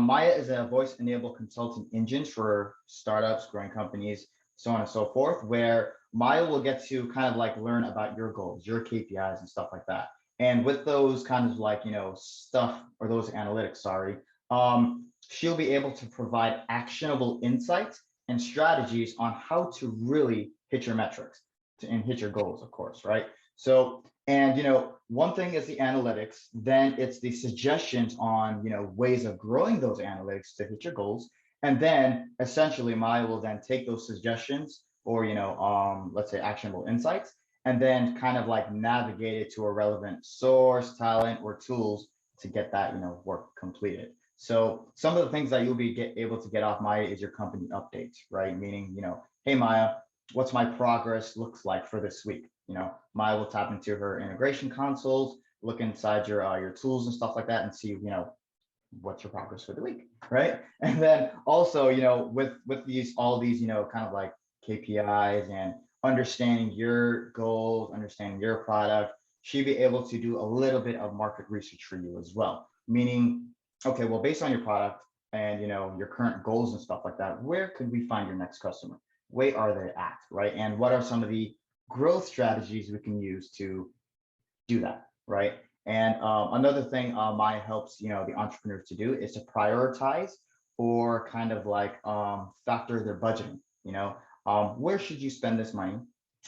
Maya is a voice-enabled consulting engine for startups, growing companies, so on and so forth, where Maya will get to kind of like learn about your goals, your KPIs and stuff like that. And with those kind of like, stuff or those analytics, sorry, she'll be able to provide actionable insights and strategies on how to really hit your metrics and hit your goals, of course, right? So, and one thing is the analytics, then it's the suggestions on ways of growing those analytics to hit your goals. And then essentially Maya will then take those suggestions or let's say actionable insights, and then kind of like navigate it to a relevant source, talent, or tools to get that work completed. So some of the things that you'll be able to get off Maya is your company updates, right? Meaning, hey Maya, what's my progress looks like for this week? Maya will tap into her integration consoles, look inside your tools and stuff like that, and see what's your progress for the week, right? And then also with these all these kind of like KPIs and understanding your goals, understanding your product, she'd be able to do a little bit of market research for you as well. Meaning, okay, well, based on your product and your current goals and stuff like that, where could we find your next customer? Where are they at, right? And what are some of the growth strategies we can use to do that, right? And another thing Maya helps the entrepreneurs to do is to prioritize or kind of like factor their budgeting. Where should you spend this money,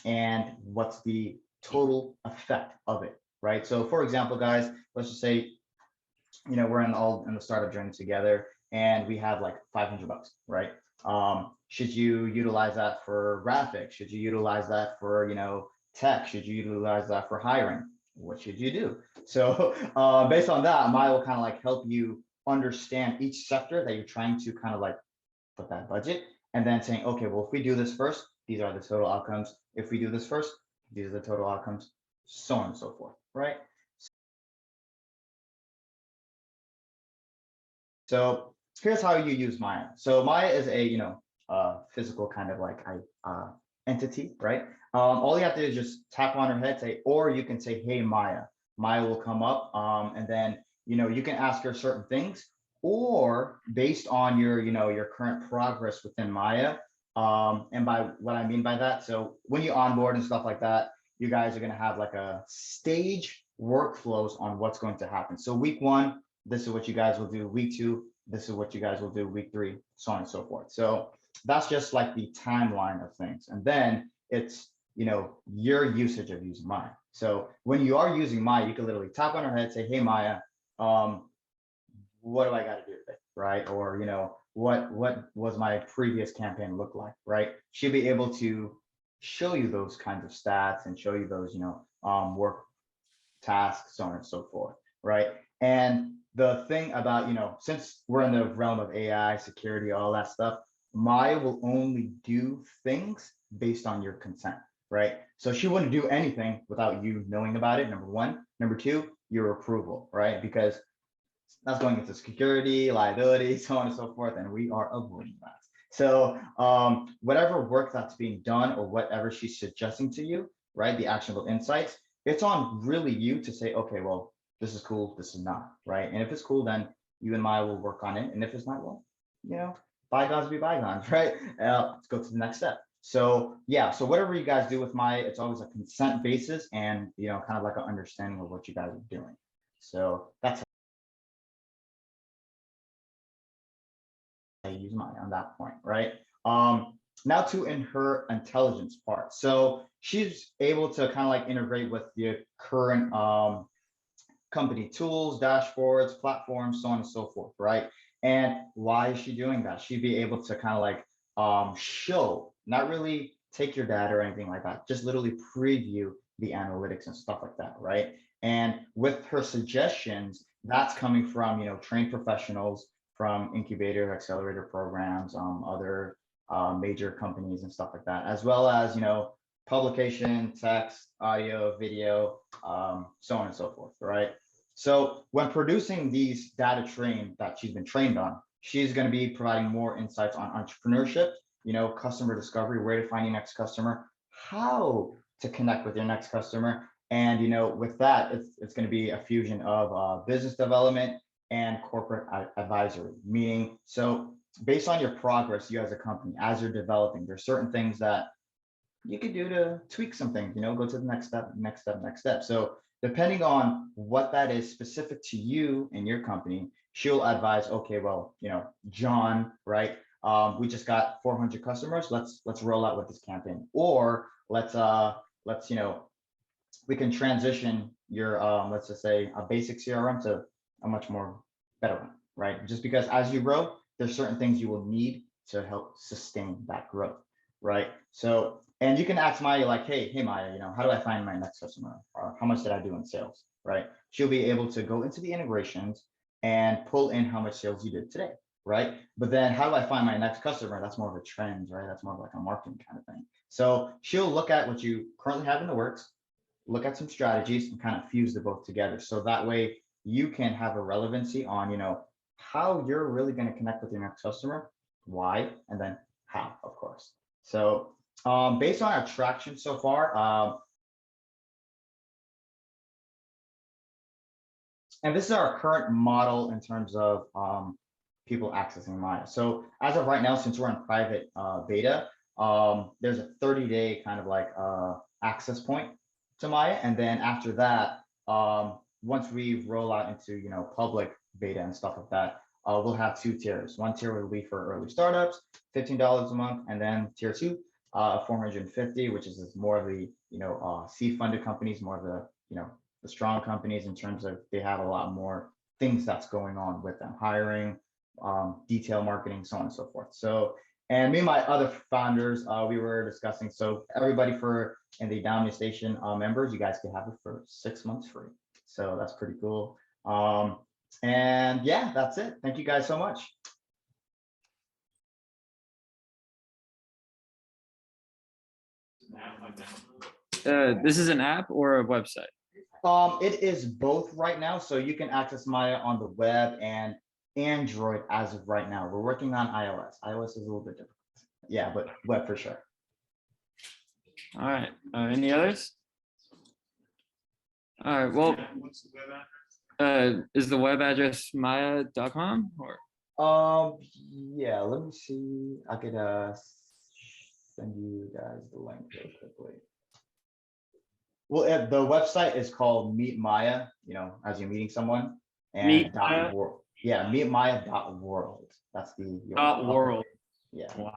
and what's the total effect of it, right? So, for example, guys, let's just say we're all in the startup journey together, and we have like 500 bucks, right? Should you utilize that for graphics? Should you utilize that for tech? Should you utilize that for hiring? What should you do? So based on that, Maya will kind of like help you understand each sector that you're trying to kind of like put that budget, and then saying, okay, well, if we do this first, these are the total outcomes. If we do this first, these are the total outcomes, so on and so forth, right? So here's how you use Maya. So Maya is a physical kind of like entity, right? All you have to do is just tap on her head, say, or you can say, "Hey Maya." Maya will come up, and then you can ask her certain things, or based on your current progress within Maya. And by what I mean by that, so when you onboard and stuff like that, you guys are going to have like a stage workflows on what's going to happen. So week one, this is what you guys will do. Week two, this is what you guys will do. Week three, so on and so forth. So that's just like the timeline of things. And then it's your usage of using Maya. So when you are using Maya, you can literally tap on her head, say, "Hey Maya, what do I got to do today?" Right? Or what was my previous campaign look like, right? She'll be able to show you those kinds of stats and show you those work tasks, so on and so forth, right? And the thing about, since we're in the realm of AI, security, all that stuff, Maya will only do things based on your consent, right? So she wouldn't do anything without you knowing about it, number one. Number two, your approval, right? Because that's going into security, liability, so on and so forth, and we are avoiding that. So whatever work that's being done or whatever she's suggesting to you, right, the actionable insights, it's on really you to say, okay, well, this is cool, this is not, right? And if it's cool, then you and Maya will work on it. And if it's not, well, bygones be bygones, right? Let's go to the next step. So yeah, so whatever you guys do with Maya, it's always a consent basis and kind of like an understanding of what you guys are doing. So that's how I use Maya on that point, right? Now to in her intelligence part. So she's able to kind of like integrate with the current company tools, dashboards, platforms, so on and so forth, right? And why is she doing that? She'd be able to kind of like show, not really take your data or anything like that, just literally preview the analytics and stuff like that, right? And with her suggestions, that's coming from trained professionals from incubator, accelerator programs, other major companies and stuff like that, as well as publication, text, audio, video, so on and so forth, right? So when producing these data trained that she's been trained on, she's going to be providing more insights on entrepreneurship, customer discovery, where to find your next customer, how to connect with your next customer. And with that, it's going to be a fusion of business development and corporate advisory. Meaning, so based on your progress, you as a company, as you're developing, there's certain things that you could do to tweak some things, go to the next step, next step, next step. So depending on what that is specific to you and your company, she'll advise, okay, well, John, right? We just got 400 customers. Let's roll out with this campaign, or let's we can transition your let's just say a basic CRM to a much more better one, right? Just because as you grow, there's certain things you will need to help sustain that growth, right? So, and you can ask Maya like, hey Maya, how do I find my next customer? Or how much did I do in sales, right? She'll be able to go into the integrations and pull in how much sales you did today, right? But then how do I find my next customer? That's more of a trend, right? That's more of like a marketing kind of thing. So she'll look at what you currently have in the works, look at some strategies and kind of fuse the both together. So that way you can have a relevancy on, how you're really going to connect with your next customer, why, and then how, of course. So based on our traction so far, and this is our current model in terms of people accessing Maya. So as of right now, since we're in private beta, there's a 30-day kind of like access point to Maya. And then after that, once we roll out into, public beta and stuff like that, we'll have 2 tiers. One tier will be for early startups, $15 a month. And then tier 2, 450, which is more of the, seed funded companies, more of the, the strong companies in terms of they have a lot more things that's going on with them, hiring, detail marketing, so on and so forth. So, and me and my other founders, we were discussing, so everybody in the Dominio Station members, you guys can have it for 6 months free. So that's pretty cool. And yeah, that's it. Thank you guys so much. This is an app or a website? It is both right now. So you can access Maya on the web and Android as of right now. We're working on iOS. iOS is a little bit different. Yeah, but web for sure. All right. Any others? All right. Well, What's the web address? Is the web address maya.com or? Yeah, let me see. I could send you guys the link real quickly. Well, the website is called Meet Maya, as you're meeting someone. And Meet Maya? .world. Yeah, meetmaya.world. That's the .world. Yeah. Wow.